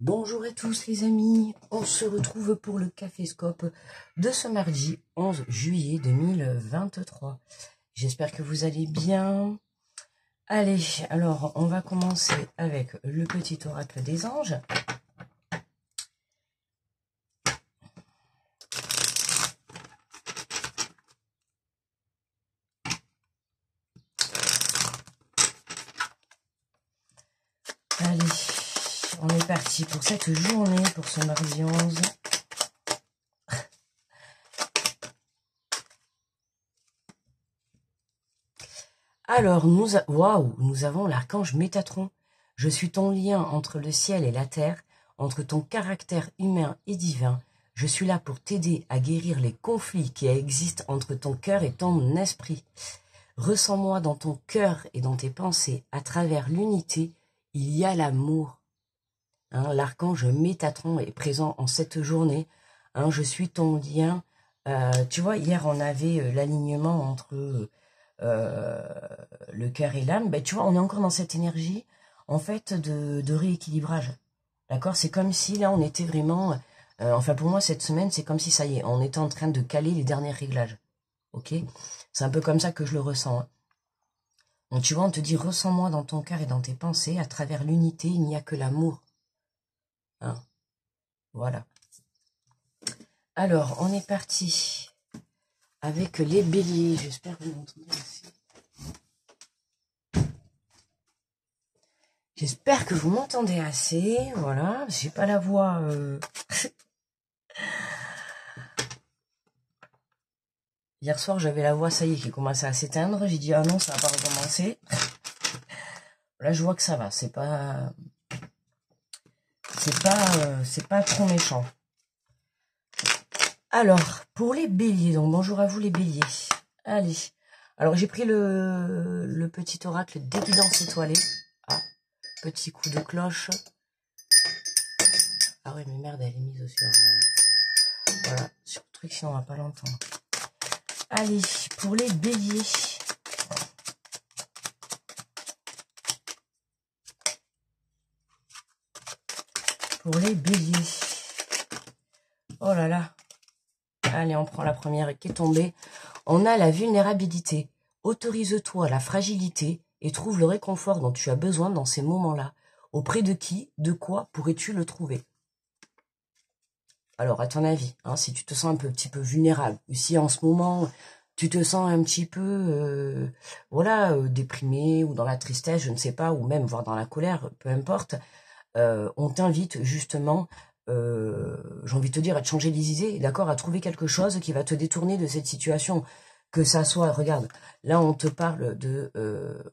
Bonjour à tous les amis, on se retrouve pour le Caféscope de ce mardi 11 juillet 2023. J'espère que vous allez bien. Allez, alors on va commencer avec le petit oracle des anges. Allez, on est parti pour cette journée, pour ce mardi 11. Alors, nous avons l'archange Métatron. Je suis ton lien entre le ciel et la terre, entre ton caractère humain et divin. Je suis là pour t'aider à guérir les conflits qui existent entre ton cœur et ton esprit. Ressens-moi dans ton cœur et dans tes pensées. À travers l'unité, il y a l'amour. L'archange Métatron est présent en cette journée. Je suis ton lien. Tu vois, hier, on avait l'alignement entre le cœur et l'âme. Ben, tu vois, on est encore dans cette énergie, en fait, de rééquilibrage. D'accord? C'est comme si, là, on était vraiment... enfin, pour moi, cette semaine, c'est comme si, ça y est, on était en train de caler les derniers réglages. Ok? C'est un peu comme ça que je le ressens. Donc, tu vois, on te dit, ressens-moi dans ton cœur et dans tes pensées. À travers l'unité, il n'y a que l'amour. Voilà. Alors, on est parti avec les béliers. J'espère que vous m'entendez aussi. J'espère que vous m'entendez assez. Voilà, j'ai pas la voix... Hier soir, j'avais la voix, ça y est, qui commençait à s'éteindre. J'ai dit, ah non, ça va pas recommencer. Là, je vois que ça va. C'est pas trop méchant. Alors, pour les béliers, donc bonjour à vous les béliers. Allez. Alors, j'ai pris le petit oracle d'évidence étoilée. Ah, petit coup de cloche. Ah ouais, mais merde, elle est mise sur... voilà, sur le truc, sinon on va pas l'entendre. Allez, pour les béliers. Pour les béliers. Oh là là. Allez, on prend la première qui est tombée. On a la vulnérabilité. Autorise-toi la fragilité et trouve le réconfort dont tu as besoin dans ces moments-là. Auprès de qui, de quoi pourrais-tu le trouver? Alors, à ton avis, si tu te sens un petit peu vulnérable, ou si en ce moment, tu te sens un petit peu, déprimé, ou dans la tristesse, je ne sais pas, ou même voire dans la colère, peu importe, on t'invite justement, j'ai envie de te dire, à te changer les idées, d'accord, à trouver quelque chose qui va te détourner de cette situation. Que ça soit, regarde, là on te parle de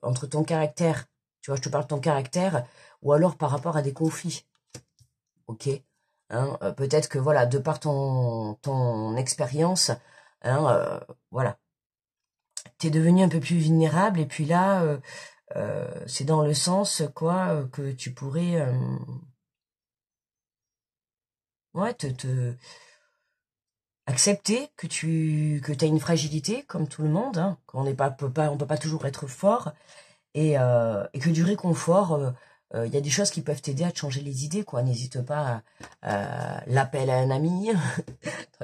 entre ton caractère, tu vois, je te parle de ton caractère, ou alors par rapport à des conflits, ok, peut-être que voilà, de par ton expérience, voilà, t'es devenu un peu plus vulnérable, et puis là, c'est dans le sens quoi que tu pourrais ouais, accepter que tu as une fragilité comme tout le monde, qu'on on peut pas toujours être fort, et que du réconfort, il y a des choses qui peuvent t'aider à te changer les idées, quoi. N'hésite pas à l'appel à un ami.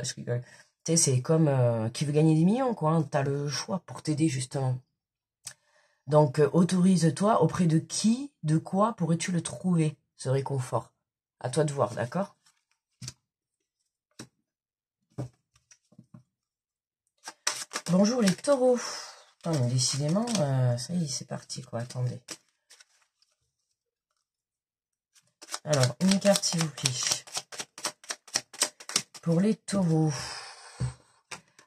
Je rigole. Tu sais, c'est comme qui veut gagner des millions, quoi. T'as le choix pour t'aider justement. Donc autorise-toi, auprès de qui, de quoi pourrais-tu le trouver, ce réconfort? À toi de voir, d'accord? Bonjour les taureaux. Oh, mais décidément, ça y est, c'est parti, quoi. Attendez. Alors, une carte, s'il vous plaît. Pour les taureaux.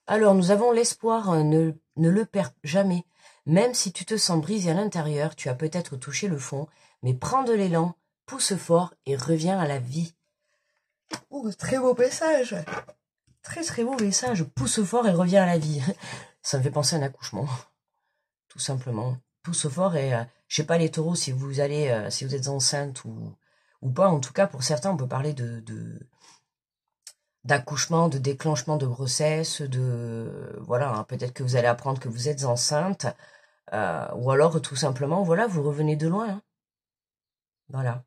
Alors, nous avons l'espoir, ne le perds jamais. Même si tu te sens brisé à l'intérieur, tu as peut-être touché le fond, mais prends de l'élan, pousse fort et reviens à la vie. Oh, très beau message. Très très beau message. Pousse fort et reviens à la vie. Ça me fait penser à un accouchement. Tout simplement. Pousse fort et je sais pas les taureaux si vous allez, si vous êtes enceinte ou pas. En tout cas, pour certains, on peut parler d'accouchement, de déclenchement de grossesse, voilà, peut-être que vous allez apprendre que vous êtes enceinte, ou alors tout simplement, voilà, vous revenez de loin. Voilà.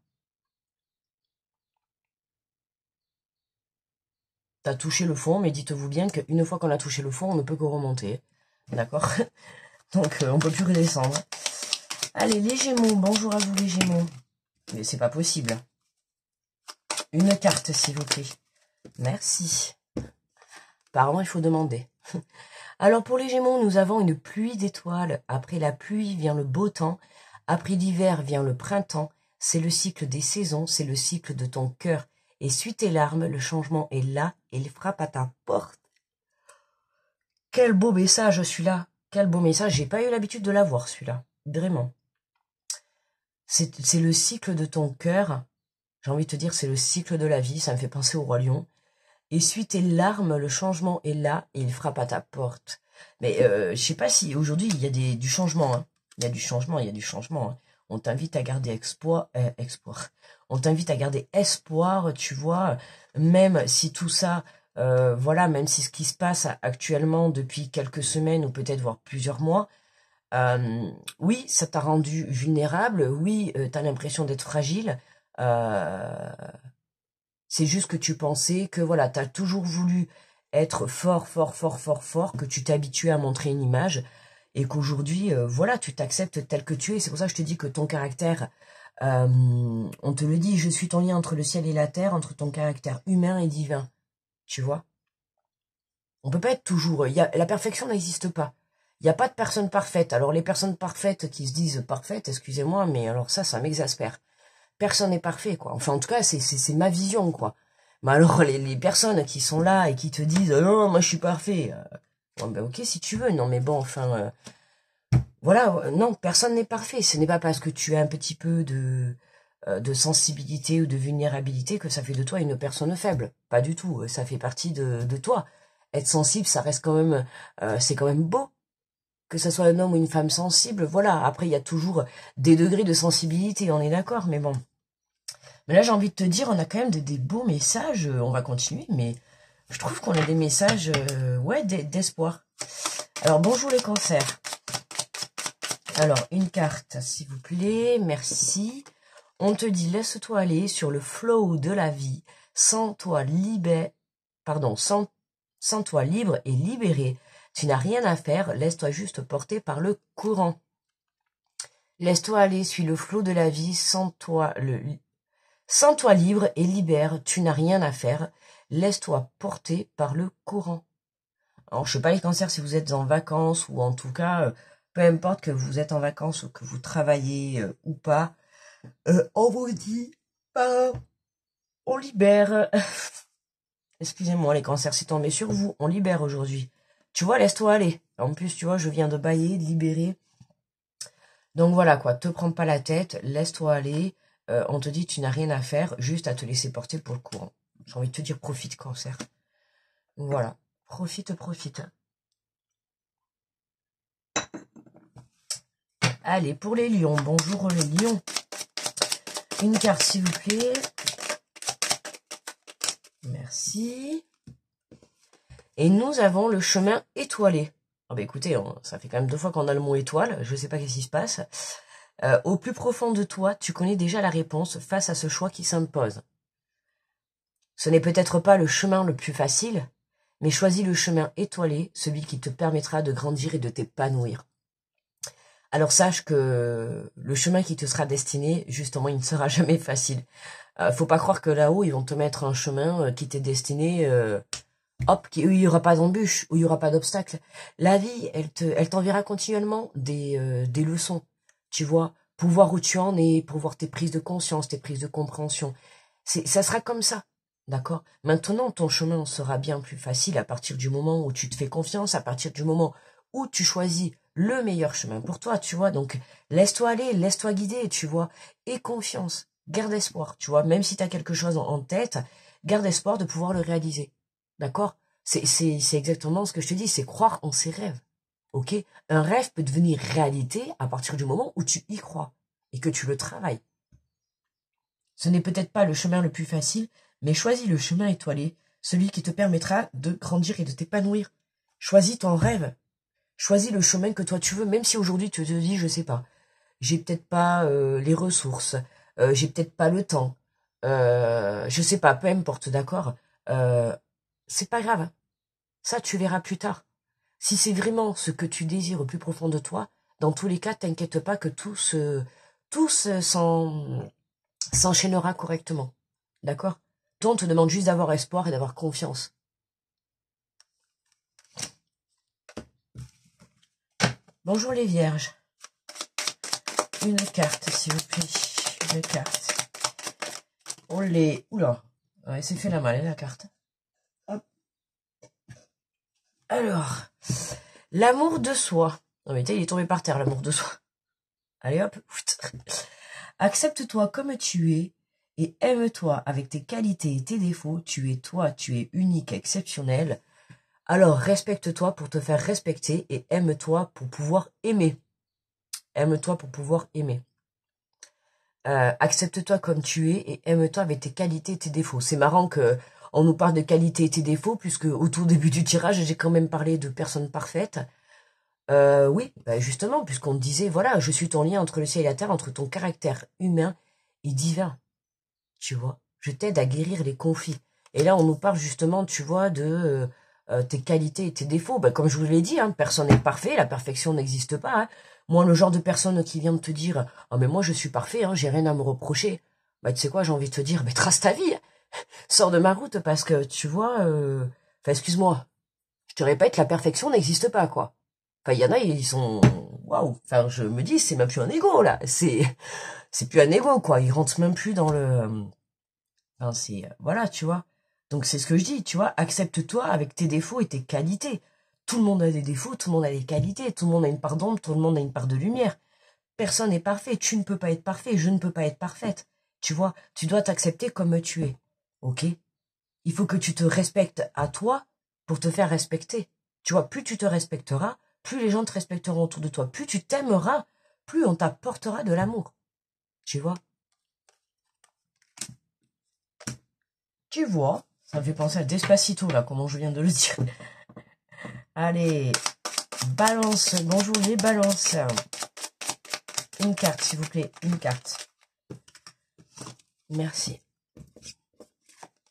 t'as touché le fond, mais dites-vous bien qu'une fois qu'on a touché le fond, on ne peut que remonter. D'accord? Donc, on peut plus redescendre. Allez, les Gémeaux, bonjour à vous les Gémeaux. Mais c'est pas possible. Une carte, s'il vous plaît. Merci. Apparemment, il faut demander. Alors, pour les Gémeaux, nous avons une pluie d'étoiles. Après la pluie vient le beau temps. Après l'hiver vient le printemps. C'est le cycle des saisons, c'est le cycle de ton cœur. Essuie tes larmes, le changement est là et il frappe à ta porte. Quel beau message, celui-là. Quel beau message. J'ai pas eu l'habitude de l'avoir, celui-là. Vraiment. C'est le cycle de ton cœur. J'ai envie de te dire, c'est le cycle de la vie. Ça me fait penser au Roi Lion. Essuie tes larmes, le changement est là et il frappe à ta porte. Mais je sais pas si aujourd'hui il y a du changement. Hein. Il y a du changement, il y a du changement. Hein. On t'invite à garder espoir. On t'invite à garder espoir, tu vois, même si tout ça, voilà, même si ce qui se passe actuellement depuis quelques semaines ou peut-être voire plusieurs mois, oui, ça t'a rendu vulnérable, oui, t'as l'impression d'être fragile, c'est juste que tu pensais que, voilà, t'as toujours voulu être fort, fort, fort, fort, fort, que tu t'es habitué à montrer une image, et qu'aujourd'hui, voilà, tu t'acceptes tel que tu es. C'est pour ça que je te dis que ton caractère, on te le dit, je suis ton lien entre le ciel et la terre, entre ton caractère humain et divin, tu vois. On peut pas être toujours... la perfection n'existe pas. Il n'y a pas de personne parfaite. Alors les personnes parfaites qui se disent parfaites, excusez-moi, mais alors ça m'exaspère. Personne n'est parfait, quoi. Enfin, en tout cas, c'est ma vision, quoi. Mais alors, les personnes qui sont là et qui te disent non, moi je suis parfait. Bon, ben, ok, si tu veux. Non, mais bon, enfin... voilà, non, personne n'est parfait. Ce n'est pas parce que tu as un petit peu de sensibilité ou de vulnérabilité que ça fait de toi une personne faible. Pas du tout. Ça fait partie de toi. Être sensible, ça reste quand même... c'est quand même beau. Que ça soit un homme ou une femme sensible, voilà. Après, il y a toujours des degrés de sensibilité, on est d'accord, mais bon. Mais là, j'ai envie de te dire, on a quand même des beaux messages. On va continuer, mais je trouve qu'on a des messages, ouais, d'espoir. Alors, bonjour les cancers. Alors, une carte, s'il vous plaît, merci. On te dit, laisse-toi aller sur le flow de la vie, sans toi libre et libéré. Tu n'as rien à faire, laisse-toi juste porter par le courant. Laisse-toi aller, suis le flot de la vie, sens-toi libre et libère, tu n'as rien à faire, laisse-toi porter par le courant. Alors, je sais pas les cancers si vous êtes en vacances ou en tout cas, peu importe que vous êtes en vacances ou que vous travaillez ou pas, on vous dit, on libère. Excusez-moi les cancers, c'est tombé sur vous, on libère aujourd'hui. Tu vois, laisse-toi aller. En plus, tu vois, je viens de bailler, de libérer. Donc voilà quoi, te prends pas la tête, laisse-toi aller. On te dit tu n'as rien à faire, juste à te laisser porter pour le courant. J'ai envie de te dire profite cancer. Voilà, profite. Allez, pour les lions, bonjour les lions. Une carte s'il vous plaît. Merci. Et nous avons le chemin étoilé. Ah bah écoutez, ça fait quand même 2 fois qu'on a le mot étoile, je sais pas qu'est-ce qui se passe. Au plus profond de toi, tu connais déjà la réponse face à ce choix qui s'impose. Ce n'est peut-être pas le chemin le plus facile, mais choisis le chemin étoilé, celui qui te permettra de grandir et de t'épanouir. Alors sache que le chemin qui te sera destiné, justement, il ne sera jamais facile. Faut pas croire que là-haut, ils vont te mettre un chemin qui t'est destiné, où il y aura pas d'embûches, où il y aura pas d'obstacles. La vie, elle t'enverra continuellement des leçons, tu vois, pour voir où tu en es, pour voir tes prises de conscience, tes prises de compréhension. Ça sera comme ça. D'accord? Maintenant, ton chemin sera bien plus facile à partir du moment où tu te fais confiance, à partir du moment où tu choisis le meilleur chemin pour toi, tu vois. Donc, laisse-toi aller, laisse-toi guider, tu vois. Et confiance, garde espoir, tu vois. Même si tu as quelque chose en tête, garde espoir de pouvoir le réaliser. D'accord? C'est exactement ce que je te dis, c'est croire en ses rêves. Ok? Un rêve peut devenir réalité à partir du moment où tu y crois et que tu le travailles. Ce n'est peut-être pas le chemin le plus facile, mais choisis le chemin étoilé, celui qui te permettra de grandir et de t'épanouir. Choisis ton rêve. Choisis le chemin que toi tu veux, même si aujourd'hui tu te dis, je sais pas, j'ai peut-être pas les ressources, j'ai peut-être pas le temps, je sais pas, peu importe, d'accord. c'est pas grave. Ça, tu verras plus tard. Si c'est vraiment ce que tu désires au plus profond de toi, dans tous les cas, t'inquiète pas que s'enchaînera correctement. D'accord? Toi, on te demande juste d'avoir espoir et d'avoir confiance. Bonjour les vierges. Une carte, s'il vous plaît. Une carte. Oula. Ouais, c'est fait la malle, la carte. Hop. Alors, l'amour de soi. Non mais il est tombé par terre, l'amour de soi. Allez hop. Accepte-toi comme tu es et aime-toi avec tes qualités et tes défauts. Tu es toi, tu es unique, exceptionnel. Alors respecte-toi pour te faire respecter et aime-toi pour pouvoir aimer. Aime-toi pour pouvoir aimer. Accepte-toi comme tu es et aime-toi avec tes qualités et tes défauts. C'est marrant que on nous parle de qualités et tes défauts, puisque au tout début du tirage, j'ai quand même parlé de personnes parfaites. Oui, bah justement, puisqu'on te disait, voilà, je suis ton lien entre le ciel et la terre, entre ton caractère humain et divin. Tu vois, je t'aide à guérir les conflits. Et là, on nous parle justement, tu vois, de tes qualités et tes défauts. Bah, comme je vous l'ai dit, hein, personne n'est parfait, la perfection n'existe pas. Hein. Moi, le genre de personne qui vient de te dire, ah mais moi je suis parfait, hein, j'ai rien à me reprocher. Bah tu sais quoi, j'ai envie de te dire, mais trace ta vie, hein. Sors de ma route parce que tu vois, enfin excuse-moi, je te répète, la perfection n'existe pas quoi. Enfin il y en a, ils sont, waouh. Enfin je me dis, c'est même plus un ego là, c'est plus un ego quoi. Ils rentrent même plus dans le enfin, c'est voilà, tu vois. Donc c'est ce que je dis, tu vois, accepte-toi avec tes défauts et tes qualités. Tout le monde a des défauts, tout le monde a des qualités, tout le monde a une part d'ombre, tout le monde a une part de lumière. Personne n'est parfait, tu ne peux pas être parfait, je ne peux pas être parfaite. Tu vois, tu dois t'accepter comme tu es. OK? Il faut que tu te respectes à toi pour te faire respecter. Tu vois, plus tu te respecteras, plus les gens te respecteront autour de toi. Plus tu t'aimeras, plus on t'apportera de l'amour. Tu vois? Tu vois, ça me fait penser à Despacito, là, comment je viens de le dire. Allez, balance, bonjour les balances. Une carte, s'il vous plaît, une carte. Merci.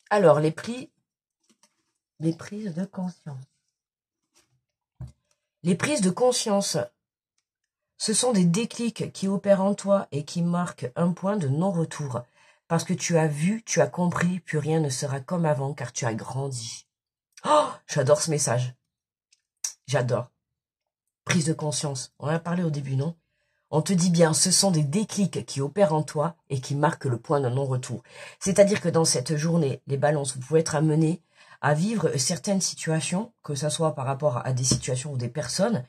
Alors, les prises de conscience. Les prises de conscience, ce sont des déclics qui opèrent en toi et qui marquent un point de non-retour. Parce que tu as vu, tu as compris, plus rien ne sera comme avant car tu as grandi. Oh, j'adore ce message. J'adore. Prise de conscience. On en a parlé au début, non? On te dit bien, ce sont des déclics qui opèrent en toi et qui marquent le point de non-retour. C'est-à-dire que dans cette journée, les balances, vous pouvez être amenés à vivre certaines situations, que ce soit par rapport à des situations ou des personnes.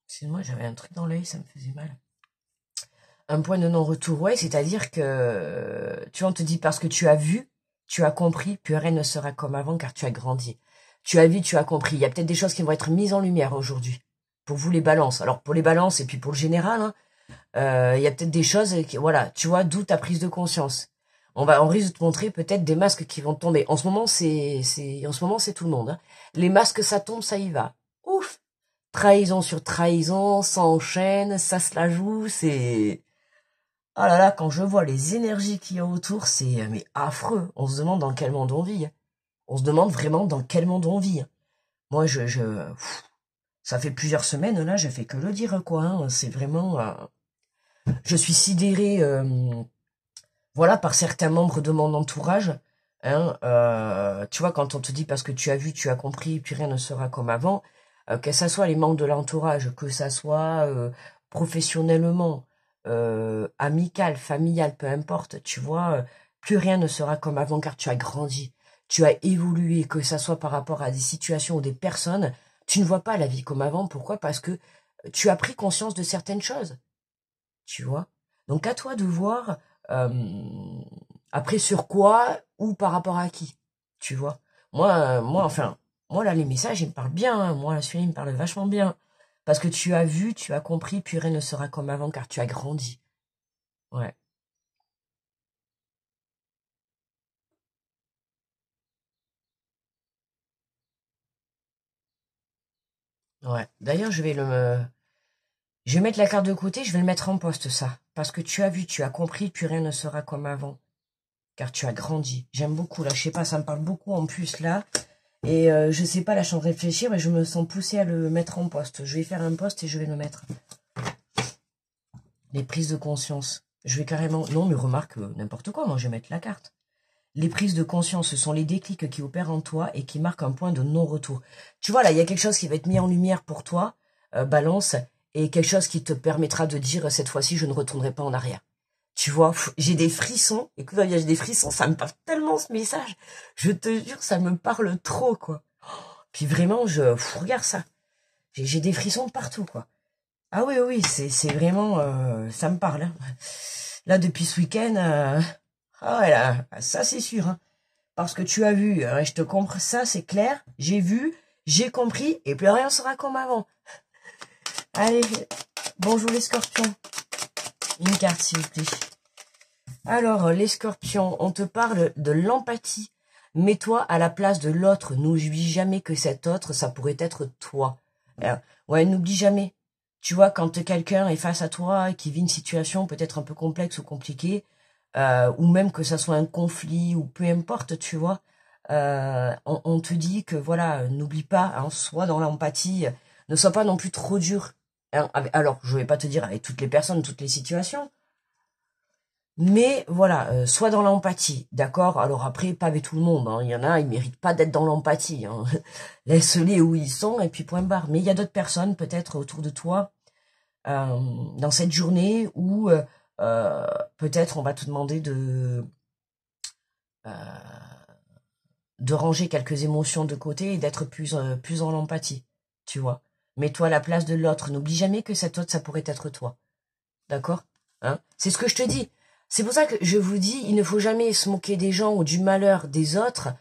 Excuse-moi, j'avais un truc dans l'œil, ça me faisait mal. Un point de non-retour, ouais, c'est-à-dire que, tu vois, on te dit parce que tu as vu, tu as compris, plus rien ne sera comme avant car tu as grandi. Tu as vu, tu as compris. Il y a peut-être des choses qui vont être mises en lumière aujourd'hui. Pour vous, les balances. Alors, pour les balances et puis pour le général, hein, il y a peut-être des choses, voilà, tu vois, d'où ta prise de conscience. On risque de te montrer peut-être des masques qui vont tomber. En ce moment, c'est tout le monde. Hein. Les masques, ça tombe, ça y va. Ouf! Trahison sur trahison, ça enchaîne, ça se la joue, c'est... Oh là là, quand je vois les énergies qu'il y a autour, c'est mais affreux. On se demande dans quel monde on vit. Hein. On se demande vraiment dans quel monde on vit. Hein. Moi, ça fait plusieurs semaines, là, je fais que le dire, quoi. Hein. C'est vraiment... je suis sidérée, voilà, par certains membres de mon entourage. Hein, tu vois, quand on te dit parce que tu as vu, tu as compris, puis rien ne sera comme avant, que ça soit les membres de l'entourage, que ça soit professionnellement, amical, familial, peu importe, tu vois, plus rien ne sera comme avant car tu as grandi, tu as évolué, que ça soit par rapport à des situations ou des personnes, tu ne vois pas la vie comme avant. Pourquoi? Parce que tu as pris conscience de certaines choses, tu vois. Donc à toi de voir après sur quoi ou par rapport à qui, tu vois. Moi là les messages ils me parlent bien, hein. Moi celui-là il me parle vachement bien. Parce que tu as vu, tu as compris, puis rien ne sera comme avant car tu as grandi. Ouais, ouais. D'ailleurs Je vais mettre la carte de côté, je vais le mettre en poste, ça. Parce que tu as vu, tu as compris, plus rien ne sera comme avant. Car tu as grandi. J'aime beaucoup, là, je sais pas, ça me parle beaucoup en plus, là. Et je sais pas, là, je suis en train de réfléchir, mais je me sens poussée à le mettre en poste. Je vais faire un poste et je vais le mettre. Les prises de conscience. Je vais carrément... Non, mais remarque, n'importe quoi, moi, je vais mettre la carte. Les prises de conscience, ce sont les déclics qui opèrent en toi et qui marquent un point de non-retour. Tu vois, là, il y a quelque chose qui va être mis en lumière pour toi, Balance, et quelque chose qui te permettra de dire, cette fois-ci, je ne retournerai pas en arrière. Tu vois, j'ai des frissons. Écoute, j'ai des frissons, ça me parle tellement ce message. Je te jure, ça me parle trop, quoi. Puis vraiment, regarde ça. J'ai des frissons partout, quoi. Ah oui, oui, c'est vraiment... ça me parle. Hein. Là, depuis ce week-end... ah ouais, là, ça c'est sûr. Hein. Parce que tu as vu, hein, je te comprends, ça c'est clair. J'ai vu, j'ai compris, et plus rien sera comme avant. Allez, bonjour les scorpions. Une carte, s'il vous plaît. Alors, les scorpions, on te parle de l'empathie. Mets-toi à la place de l'autre. N'oublie jamais que cet autre, ça pourrait être toi. Ouais, n'oublie jamais. Tu vois, quand quelqu'un est face à toi, qui vit une situation peut-être un peu complexe ou compliquée, ou même que ça soit un conflit, ou peu importe, tu vois, on te dit que, voilà, n'oublie pas, hein, sois dans l'empathie, ne sois pas non plus trop dur. Hein, alors, je vais pas te dire avec toutes les personnes, toutes les situations, mais voilà, sois dans l'empathie, d'accord? Alors après, pas avec tout le monde, hein. Il y en a, ils méritent pas d'être dans l'empathie. Hein. Laisse-les où ils sont, et puis point barre. Mais il y a d'autres personnes, peut-être autour de toi, dans cette journée où peut-être on va te demander de ranger quelques émotions de côté et d'être plus en empathie, tu vois. Mets-toi à la place de l'autre. N'oublie jamais que cet autre, ça pourrait être toi. D'accord? Hein? C'est ce que je te dis. C'est pour ça que je vous dis, il ne faut jamais se moquer des gens ou du malheur des autres.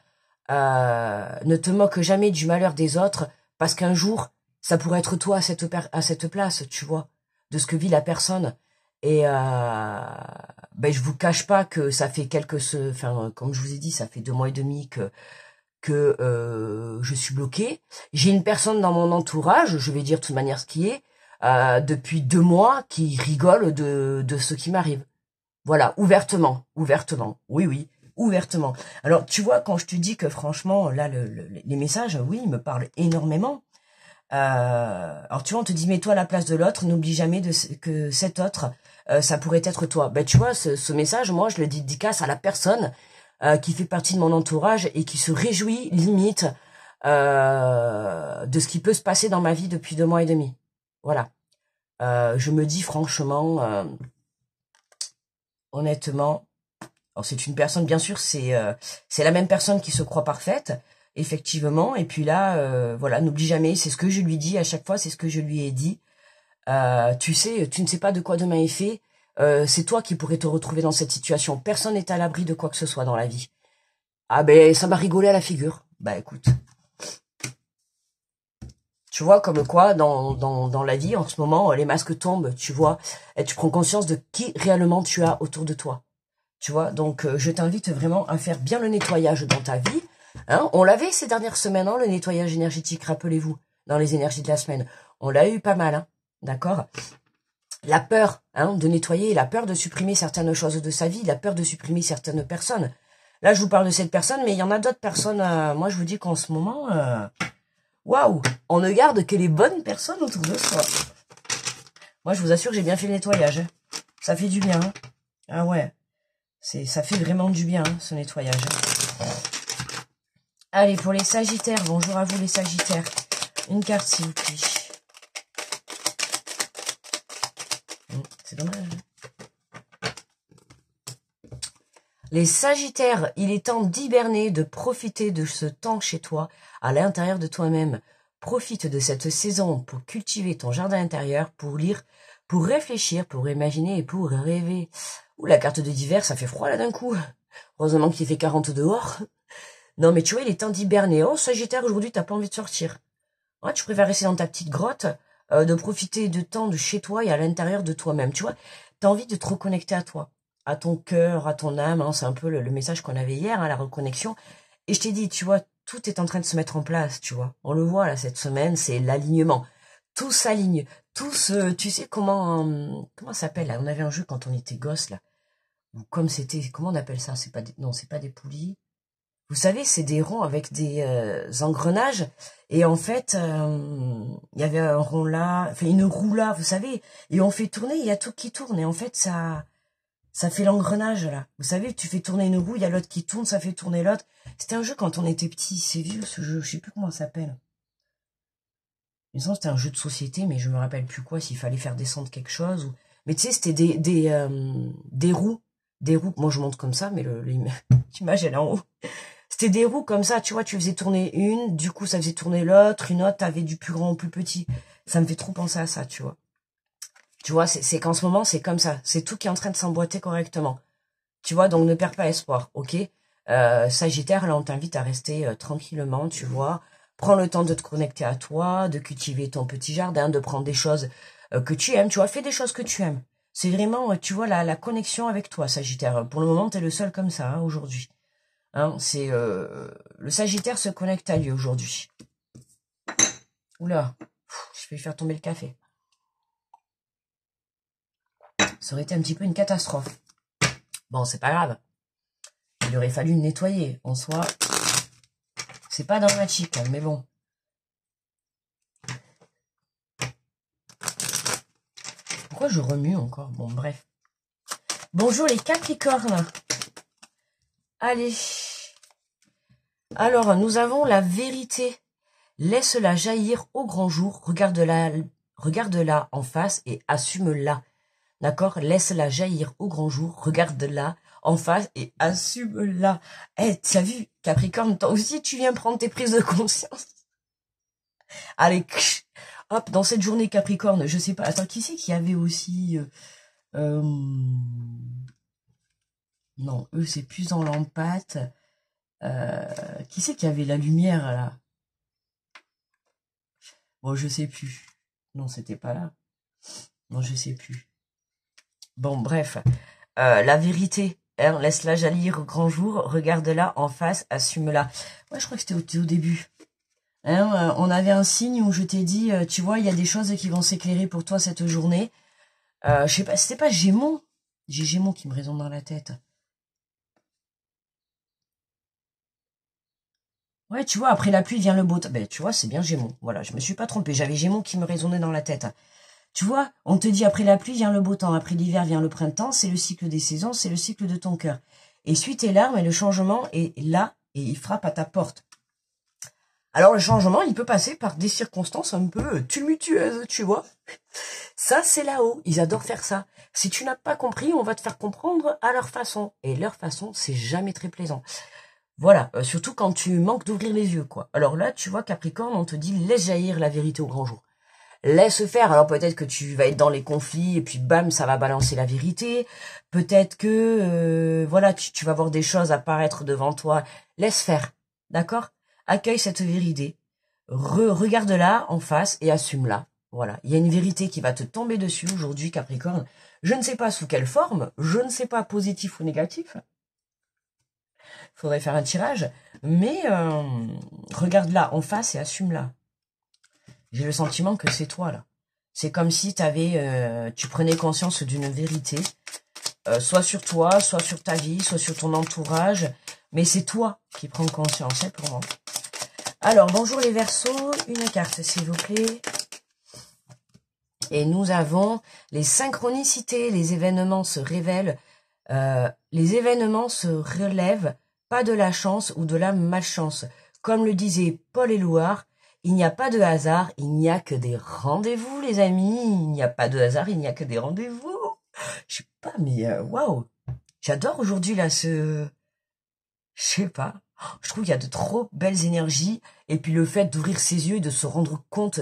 Ne te moque jamais du malheur des autres, parce qu'un jour, ça pourrait être toi à cette place, tu vois, de ce que vit la personne. Et ben, je vous cache pas que ça fait enfin, comme je vous ai dit, ça fait 2 mois et demi que je suis bloquée. J'ai une personne dans mon entourage, je vais dire de toute manière ce qui est, depuis 2 mois, qui rigole de ce qui m'arrive. Voilà, ouvertement, oui, oui, ouvertement. Alors, tu vois, quand je te dis que franchement, là, les messages, oui, ils me parlent énormément. Alors, tu vois, on te dit, mets-toi à la place de l'autre, n'oublie jamais que cet autre, ça pourrait être toi. Ben, tu vois, ce message, moi, je le dédicace à la personne qui fait partie de mon entourage et qui se réjouit, limite, de ce qui peut se passer dans ma vie depuis 2 mois et demi. Voilà. Je me dis, franchement... honnêtement, alors c'est une personne, bien sûr, c'est la même personne qui se croit parfaite, effectivement, et puis là, voilà, n'oublie jamais, c'est ce que je lui dis à chaque fois, c'est ce que je lui ai dit, tu sais, tu ne sais pas de quoi demain est fait, c'est toi qui pourrais te retrouver dans cette situation, personne n'est à l'abri de quoi que ce soit dans la vie. Ah ben, ça m'a rigolé à la figure, bah écoute. Tu vois, comme quoi, dans la vie, en ce moment, les masques tombent, tu vois, et tu prends conscience de qui réellement tu as autour de toi. Tu vois, donc je t'invite vraiment à faire bien le nettoyage dans ta vie. Hein, on l'avait ces dernières semaines, hein, le nettoyage énergétique, rappelez-vous, dans les énergies de la semaine. On l'a eu pas mal, hein, d'accord? La peur de nettoyer, la peur de supprimer certaines choses de sa vie, la peur de supprimer certaines personnes. Là, je vous parle de cette personne, mais il y en a d'autres personnes. Moi, je vous dis qu'en ce moment... waouh, on ne garde que les bonnes personnes autour de soi. Moi, je vous assure que j'ai bien fait le nettoyage. Hein. Ça fait du bien. Hein. Ah ouais, ça fait vraiment du bien, hein, ce nettoyage. Allez, pour les Sagittaires, bonjour à vous les Sagittaires. Une carte, s'il vous plaît. C'est dommage. Hein. Les Sagittaires, il est temps d'hiberner, de profiter de ce temps chez toi, à l'intérieur de toi-même. Profite de cette saison pour cultiver ton jardin intérieur, pour lire, pour réfléchir, pour imaginer et pour rêver. Ouh, la carte de d'hiver, ça fait froid là d'un coup. Heureusement qu'il fait 40 dehors. Non, mais tu vois, il est temps d'hiberner. Oh, Sagittaire, aujourd'hui, t'as pas envie de sortir. Ouais, tu préfères rester dans ta petite grotte, de profiter de temps de chez toi et à l'intérieur de toi-même. Tu vois, t'as envie de te reconnecter à toi, à ton cœur, à ton âme. Hein, c'est un peu le message qu'on avait hier, hein, la reconnexion. Et je t'ai dit, tu vois, tout est en train de se mettre en place, tu vois. On le voit, là, cette semaine, c'est l'alignement. tout s'aligne, tu sais comment ça s'appelle là, on avait un jeu quand on était gosse là, ou comme c'était, comment on appelle ça, c'est pas des, non, c'est pas des poulies. Vous savez, c'est des ronds avec des engrenages. Et en fait, il y avait un rond là, enfin une roue là, vous savez. Et on fait tourner, il y a tout qui tourne. Et en fait, ça fait l'engrenage là. Vous savez, tu fais tourner une roue, il y a l'autre qui tourne, ça fait tourner l'autre. C'était un jeu quand on était petit. C'est vieux ce jeu, je sais plus comment ça s'appelle. Il me semble que c'était un jeu de société, mais je me rappelle plus quoi, s'il fallait faire descendre quelque chose. Mais tu sais, c'était des roues. Des roues, moi je monte comme ça, mais l'image elle est en haut. C'était des roues comme ça, tu vois, tu faisais tourner une, du coup ça faisait tourner l'autre, une autre, t'avais du plus grand au plus petit. Ça me fait trop penser à ça, tu vois. Tu vois, c'est qu'en ce moment, c'est comme ça. C'est tout qui est en train de s'emboîter correctement. Tu vois, donc ne perds pas espoir, ok. Sagittaire, là on t'invite à rester tranquillement, tu vois. Prends le temps de te connecter à toi, de cultiver ton petit jardin, de prendre des choses que tu aimes, tu vois. Fais des choses que tu aimes. C'est vraiment, tu vois, la connexion avec toi, Sagittaire. Pour le moment, t'es le seul comme ça, hein, aujourd'hui. Hein, c'est le Sagittaire se connecte à lui aujourd'hui. Oula, je vais faire tomber le café. Ça aurait été un petit peu une catastrophe. Bon, c'est pas grave. Il aurait fallu le nettoyer. En soi, c'est pas dramatique, mais bon. Pourquoi je remue encore? Bon, bref. Bonjour les Capricornes. Allez. Alors, nous avons la vérité. Laisse-la jaillir au grand jour. Regarde-la en face et assume-la. D'accord? Laisse-la jaillir au grand jour. Regarde-la en face et assume-la. Eh, t'as vu, Capricorne, toi aussi, tu viens prendre tes prises de conscience. Allez, hop, dans cette journée Capricorne, je sais pas. Attends, qui c'est qu'il y avait aussi... Non, eux, c'est plus dans l'empate. Qui c'est qu'il y avait la lumière, là? Bon, je sais plus. Non, c'était pas là. Non, je sais plus. Bon, bref. La vérité, hein, laisse-la jaillir au grand jour, regarde-la en face, assume-la. Ouais, je crois que c'était au début. Hein, on avait un signe où je t'ai dit, tu vois, il y a des choses qui vont s'éclairer pour toi cette journée. Je sais pas, c'était pas Gémeaux? J'ai Gémeaux qui me résonne dans la tête. Ouais, tu vois, après la pluie vient le beau temps. Ben, tu vois, c'est bien Gémeaux. Voilà, je me suis pas trompée. J'avais Gémeaux qui me résonnait dans la tête. Tu vois, on te dit après la pluie vient le beau temps, après l'hiver vient le printemps, c'est le cycle des saisons, c'est le cycle de ton cœur. Essuie tes larmes et le changement est là et il frappe à ta porte. Alors le changement, il peut passer par des circonstances un peu tumultueuses, tu vois. Ça, c'est là-haut. Ils adorent faire ça. Si tu n'as pas compris, on va te faire comprendre à leur façon. Et leur façon, c'est jamais très plaisant. Voilà, surtout quand tu manques d'ouvrir les yeux, quoi. Alors là, tu vois, Capricorne, on te dit, laisse jaillir la vérité au grand jour. Laisse faire. Alors peut-être que tu vas être dans les conflits et puis bam, ça va balancer la vérité. Peut-être que, voilà, tu vas voir des choses apparaître devant toi. Laisse faire, d'accord? Accueille cette vérité. Regarde-la en face et assume-la. Voilà, il y a une vérité qui va te tomber dessus aujourd'hui, Capricorne. Je ne sais pas sous quelle forme, je ne sais pas positif ou négatif. Faudrait faire un tirage, mais regarde-la en face et assume-la. J'ai le sentiment que c'est toi, là. C'est comme si tu prenais conscience d'une vérité, soit sur toi, soit sur ta vie, soit sur ton entourage, mais c'est toi qui prends conscience, hein, pour moi. Alors, bonjour les Verseaux, une carte, s'il vous plaît. Et nous avons les synchronicités, les événements se révèlent, les événements se relèvent, pas de la chance ou de la malchance. Comme le disait Paul Éluard, il n'y a pas de hasard, il n'y a que des rendez-vous, les amis. Il n'y a pas de hasard, il n'y a que des rendez-vous. Je sais pas, mais waouh. J'adore aujourd'hui là je sais pas. Je trouve qu'il y a de trop belles énergies. Et puis le fait d'ouvrir ses yeux et de se rendre compte,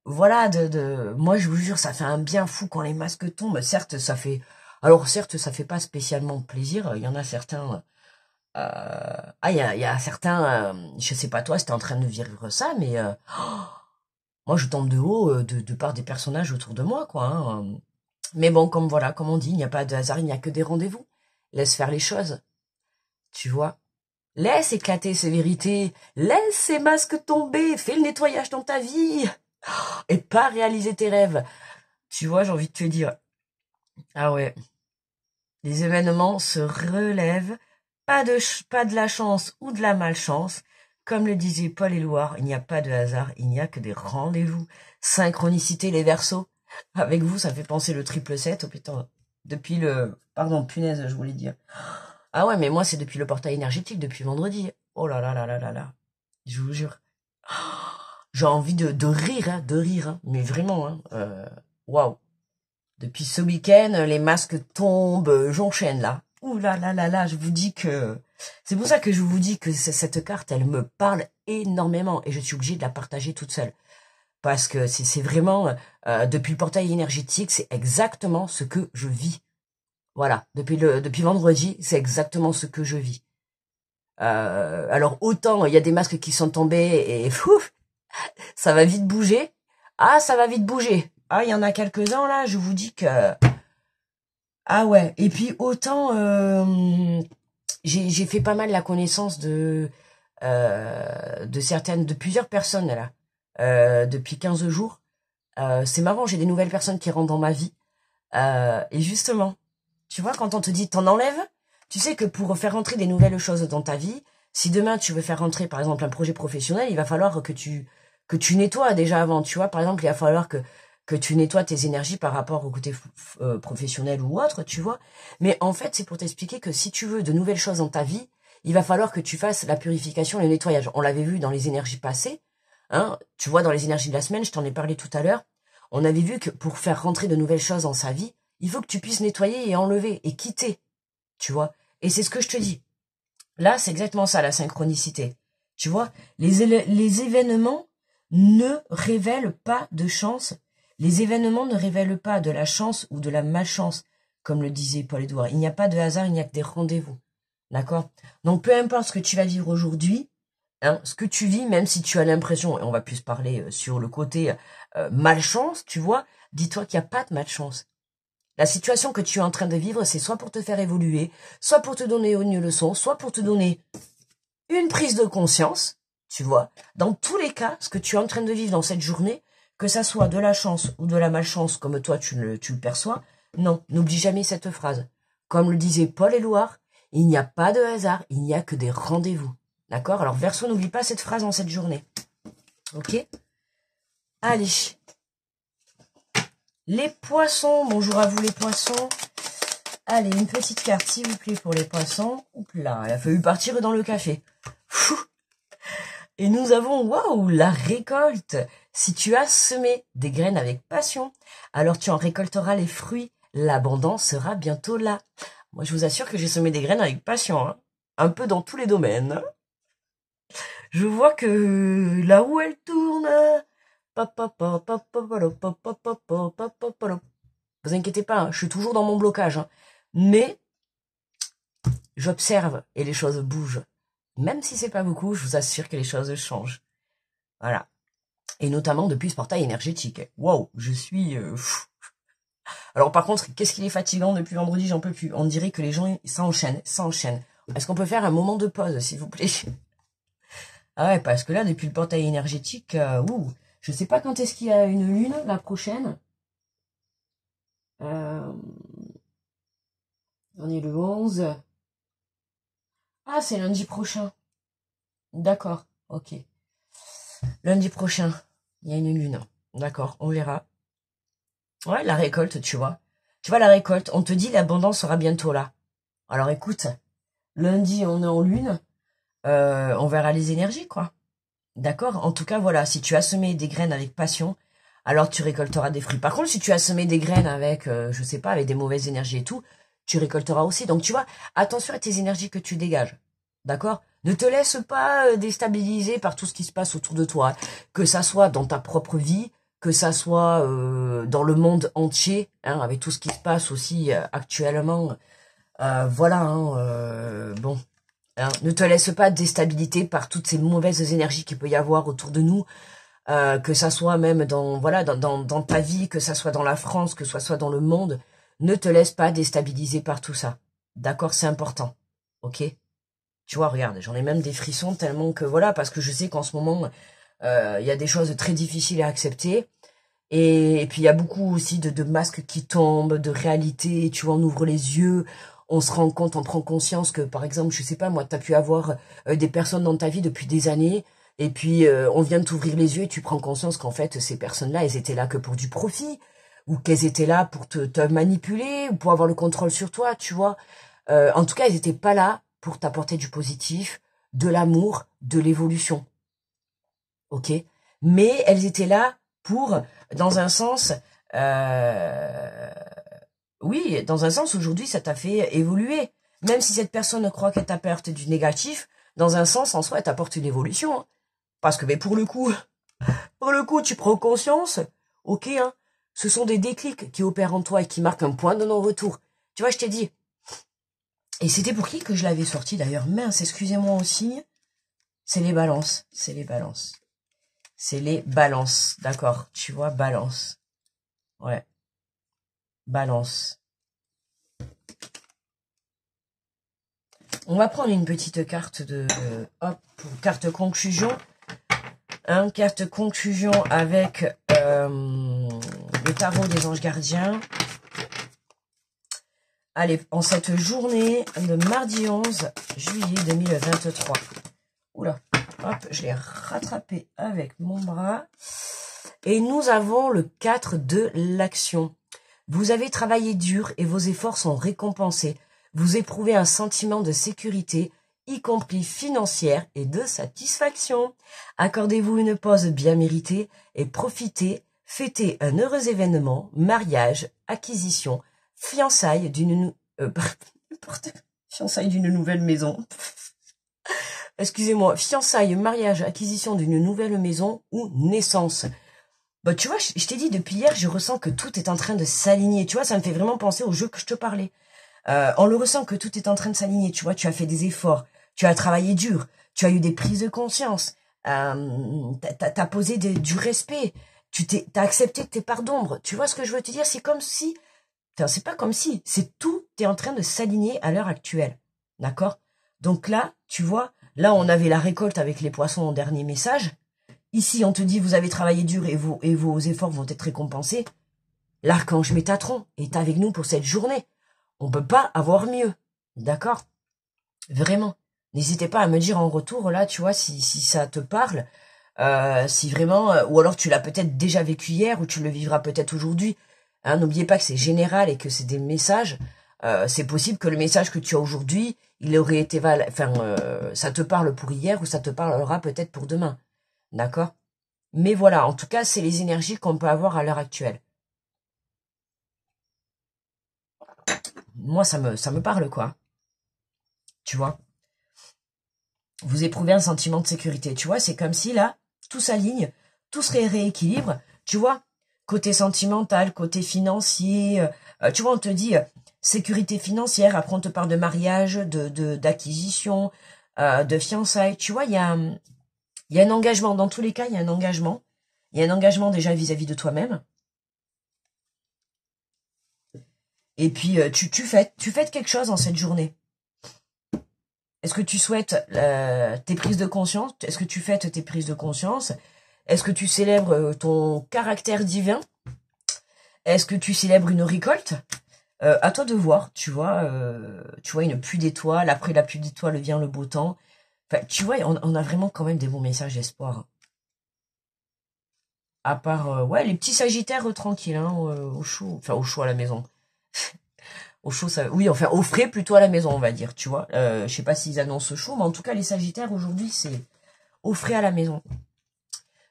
voilà, moi je vous jure, ça fait un bien fou quand les masques tombent. Certes, ça fait pas spécialement plaisir. Il y en a certains. Il y a certains, je sais pas toi, si t'es en train de vivre ça, mais moi je tombe de haut de par des personnages autour de moi, quoi. Hein. Mais bon, comme on dit, il n'y a pas de hasard, il n'y a que des rendez-vous. Laisse faire les choses, tu vois. Laisse éclater ces vérités, laisse ces masques tomber, fais le nettoyage dans ta vie. et pas réaliser tes rêves. Tu vois, j'ai envie de te dire. Ah ouais. Les événements se relèvent. Pas de la chance ou de la malchance. Comme le disait Paul Éluard, il n'y a pas de hasard, il n'y a que des rendez-vous. Synchronicité, les Verseaux. Avec vous, ça fait penser le triple 7. Oh putain, depuis le... Pardon, punaise, je voulais dire. Ah ouais, mais moi, c'est depuis le portail énergétique, depuis vendredi. Oh là là là là là là. Je vous jure. J'ai envie de rire, hein, de rire. Hein. Mais vraiment, hein. Waouh. Depuis ce week-end, les masques tombent, j'enchaîne là. Ouh là là là là, je vous dis que... C'est pour ça que je vous dis que cette carte, elle me parle énormément et je suis obligée de la partager toute seule. Parce que c'est vraiment, depuis le portail énergétique, c'est exactement ce que je vis. Voilà, depuis vendredi, c'est exactement ce que je vis. Alors autant, il y a des masques qui sont tombés et ouf, ça va vite bouger. Ah, ça va vite bouger. Ah, il y en a quelques-uns là, je vous dis que... Ah ouais, et puis autant j'ai fait pas mal la connaissance de plusieurs personnes là depuis 15 jours. C'est marrant, j'ai des nouvelles personnes qui rentrent dans ma vie. Et justement, tu vois, quand on te dit t'en enlèves, tu sais que pour faire rentrer des nouvelles choses dans ta vie, si demain tu veux faire rentrer par exemple un projet professionnel, il va falloir que tu nettoies déjà avant. Tu vois, par exemple, il va falloir que tu nettoies tes énergies par rapport au côté professionnel ou autre, tu vois. Mais en fait, c'est pour t'expliquer que si tu veux de nouvelles choses dans ta vie, il va falloir que tu fasses la purification et le nettoyage. On l'avait vu dans les énergies passées, hein. Tu vois, dans les énergies de la semaine, je t'en ai parlé tout à l'heure. On avait vu que pour faire rentrer de nouvelles choses dans sa vie, il faut que tu puisses nettoyer et enlever et quitter, tu vois. Et c'est ce que je te dis. Là, c'est exactement ça, la synchronicité. Tu vois, les événements ne révèlent pas de chance. Les événements ne révèlent pas de la chance ou de la malchance, comme le disait Paul Éluard. Il n'y a pas de hasard, il n'y a que des rendez-vous. D'accord? Donc, peu importe ce que tu vas vivre aujourd'hui, hein, ce que tu vis, même si tu as l'impression, et on va plus parler sur le côté malchance, tu vois, dis-toi qu'il n'y a pas de malchance. La situation que tu es en train de vivre, c'est soit pour te faire évoluer, soit pour te donner une leçon, soit pour te donner une prise de conscience, tu vois. Dans tous les cas, ce que tu es en train de vivre dans cette journée, que ça soit de la chance ou de la malchance, comme toi tu le perçois, non, n'oublie jamais cette phrase. Comme le disait Paul Éluard, il n'y a pas de hasard, il n'y a que des rendez-vous. D'accord? Alors, Verseau, n'oublie pas cette phrase en cette journée. Ok? Allez. Les poissons, bonjour à vous les poissons. Allez, une petite carte, s'il vous plaît, pour les poissons. Oups là, elle a fallu partir dans le café. Et nous avons, waouh, la récolte. Si tu as semé des graines avec passion, alors tu en récolteras les fruits. L'abondance sera bientôt là. Moi, je vous assure que j'ai semé des graines avec passion, hein. Un peu dans tous les domaines. Je vois que la roue, elle tourne. Vous inquiétez pas, hein, je suis toujours dans mon blocage. Hein. Mais j'observe et les choses bougent. Même si c'est pas beaucoup, je vous assure que les choses changent. Voilà. Et notamment depuis ce portail énergétique. Waouh, je suis... Alors par contre, qu'est-ce qu'il est fatigant depuis vendredi, j'en peux plus. On dirait que les gens s'enchaînent. Est-ce qu'on peut faire un moment de pause, s'il vous plaît? Ah ouais, parce que là, depuis le portail énergétique, je sais pas quand est-ce qu'il y a une lune, la prochaine. On est le 11. Ah, c'est lundi prochain. D'accord, ok. Lundi prochain, il y a une lune. D'accord, on verra. Ouais, la récolte, tu vois. Tu vois, la récolte, on te dit l'abondance sera bientôt là. Alors écoute, lundi, on est en lune. On verra les énergies, quoi. D'accord? En tout cas, voilà, si tu as semé des graines avec passion, alors tu récolteras des fruits. Par contre, si tu as semé des graines avec, je sais pas, avec des mauvaises énergies et tout, tu récolteras aussi. Donc, tu vois, attention à tes énergies que tu dégages. D'accord? Ne te laisse pas déstabiliser par tout ce qui se passe autour de toi. Que ça soit dans ta propre vie, que ça soit dans le monde entier, hein, avec tout ce qui se passe aussi actuellement. Voilà, hein, bon. Hein, ne te laisse pas déstabiliser par toutes ces mauvaises énergies qu'il peut y avoir autour de nous, que ça soit même dans voilà dans ta vie, que ça soit dans la France, que ça soit dans le monde. Ne te laisse pas déstabiliser par tout ça. D'accord, c'est important. Ok? Tu vois, regarde, j'en ai même des frissons tellement que voilà, parce que je sais qu'en ce moment, Il y a des choses très difficiles à accepter. Et puis il y a beaucoup aussi de masques qui tombent, de réalité, tu vois, on ouvre les yeux, on se rend compte, on prend conscience que, par exemple, je sais pas, moi, tu as pu avoir des personnes dans ta vie depuis des années, et puis on vient de t'ouvrir les yeux et tu prends conscience qu'en fait, ces personnes-là, elles étaient là que pour du profit, ou qu'elles étaient là pour te manipuler, ou pour avoir le contrôle sur toi, tu vois. En tout cas, elles étaient pas là pour t'apporter du positif, de l'amour, de l'évolution. Ok? Mais elles étaient là pour, dans un sens, oui, dans un sens, aujourd'hui, ça t'a fait évoluer. Même si cette personne croit qu'elle t'apporte du négatif, dans un sens, en soi, elle t'apporte une évolution. Hein. Parce que, mais pour le coup, tu prends conscience, ok, hein, ce sont des déclics qui opèrent en toi et qui marquent un point de non-retour. Tu vois, je t'ai dit. Et c'était pour qui que je l'avais sorti d'ailleurs? Mince, excusez-moi aussi. C'est les balances, c'est les balances. C'est les balances, d'accord, tu vois, balance. Ouais. Balance. On va prendre une petite carte de... hop, carte conclusion. Hein, carte conclusion avec le tarot des anges gardiens. Allez, en cette journée de mardi 11 juillet 2023. Oula, hop, je l'ai rattrapé avec mon bras. Et nous avons le 4 de l'action. Vous avez travaillé dur et vos efforts sont récompensés. Vous éprouvez un sentiment de sécurité, y compris financière et de satisfaction. Accordez-vous une pause bien méritée et profitez, fêtez un heureux événement, mariage, acquisition, fiançailles d'une fiançailles d'une nouvelle maison. Excusez-moi, fiançailles, mariage, acquisition d'une nouvelle maison ou naissance. Bah, tu vois, je t'ai dit, depuis hier, je ressens que tout est en train de s'aligner. Tu vois, ça me fait vraiment penser au jeu que je te parlais. On le ressent que tout est en train de s'aligner. Tu vois, tu as fait des efforts, tu as travaillé dur, tu as eu des prises de conscience, t'as posé du respect, t'as accepté tes parts d'ombre. Tu vois ce que je veux te dire? C'est comme si, c'est pas comme si, c'est tout est en train de s'aligner à l'heure actuelle. D'accord? Donc là, tu vois, là, on avait la récolte avec les poissons en dernier message. Ici, on te dit, vous avez travaillé dur et vos efforts vont être récompensés. L'archange Métatron est avec nous pour cette journée. On peut pas avoir mieux. D'accord? Vraiment. N'hésitez pas à me dire en retour, là, tu vois, si ça te parle. Si vraiment... ou alors tu l'as peut-être déjà vécu hier, ou tu le vivras peut-être aujourd'hui. Hein, n'oubliez pas que c'est général et que c'est des messages. C'est possible que le message que tu as aujourd'hui, il aurait été ça te parle pour hier, ou ça te parlera peut-être pour demain. D'accord? Mais voilà, en tout cas, c'est les énergies qu'on peut avoir à l'heure actuelle. Moi, ça me parle, quoi. Tu vois? Vous éprouvez un sentiment de sécurité. Tu vois, c'est comme si, là, tout s'aligne, tout se rééquilibre. Tu vois? Côté sentimental, côté financier. Tu vois, on te dit sécurité financière. Après, on te parle de mariage, d'acquisition, de fiançailles. Tu vois, il y a un engagement. Dans tous les cas, il y a un engagement. Il y a un engagement déjà vis-à-vis de toi-même. Et puis, tu fêtes quelque chose en cette journée. Est-ce que tu souhaites tes prises de conscience? Est-ce que tu fêtes tes prises de conscience? Est-ce que tu célèbres ton caractère divin? Est-ce que tu célèbres une récolte? À toi de voir, tu vois une pluie d'étoiles. Après la pluie d'étoiles vient le beau temps. Enfin, tu vois, on a vraiment quand même des bons messages d'espoir. À part, ouais, les petits sagittaires tranquilles, hein, au chaud. Enfin, au chaud à la maison. Au chaud, ça, oui, enfin, au frais plutôt à la maison, on va dire, tu vois. Je sais pas s'ils annoncent chaud, mais en tout cas, les sagittaires, aujourd'hui, c'est au frais à la maison.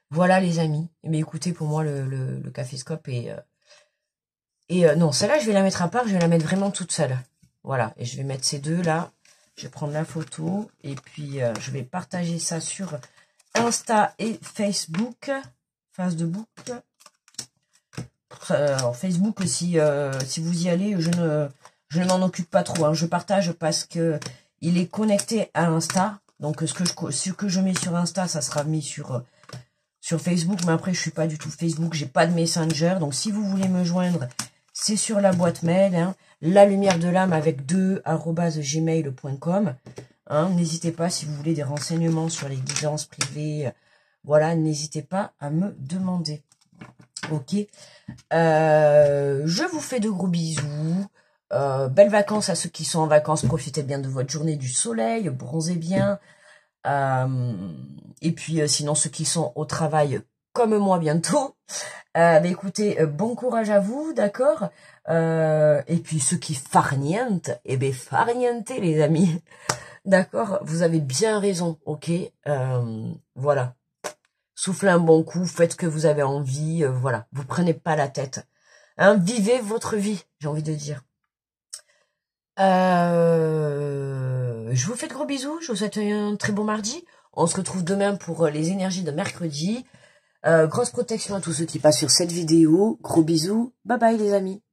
Voilà, les amis. Mais écoutez, pour moi, le caféscope est... non, celle-là, je vais la mettre à part, je vais la mettre vraiment toute seule. Voilà, et je vais mettre ces deux là. Je vais prendre la photo, et puis je vais partager ça sur Insta et Facebook. Facebook. Alors, Facebook, si vous y allez, je ne m'en occupe pas trop. Hein. Je partage parce que il est connecté à Insta. Donc, ce que je mets sur Insta, ça sera mis sur Facebook. Mais après, je suis pas du tout Facebook. J'ai pas de Messenger. Donc, si vous voulez me joindre, c'est sur la boîte mail. Hein, la lumière de l'âme avec 2@gmail.com. Hein, n'hésitez pas si vous voulez des renseignements sur les guidances privées, Voilà, n'hésitez pas à me demander. Ok. Je vous fais de gros bisous. Belles vacances à ceux qui sont en vacances. Profitez bien de votre journée du soleil. Bronzez bien. Et puis, sinon, ceux qui sont au travail, comme moi bientôt, écoutez, bon courage à vous, d'accord. Et puis, ceux qui farnientent, eh ben, farnientez, les amis. D'accord, vous avez bien raison, ok. Voilà. Soufflez un bon coup, faites ce que vous avez envie, voilà. Vous prenez pas la tête. Hein, vivez votre vie, j'ai envie de dire. Je vous fais de gros bisous, je vous souhaite un très bon mardi. On se retrouve demain pour les énergies de mercredi. Grosse protection à tous ceux qui passent sur cette vidéo. Gros bisous, bye bye les amis.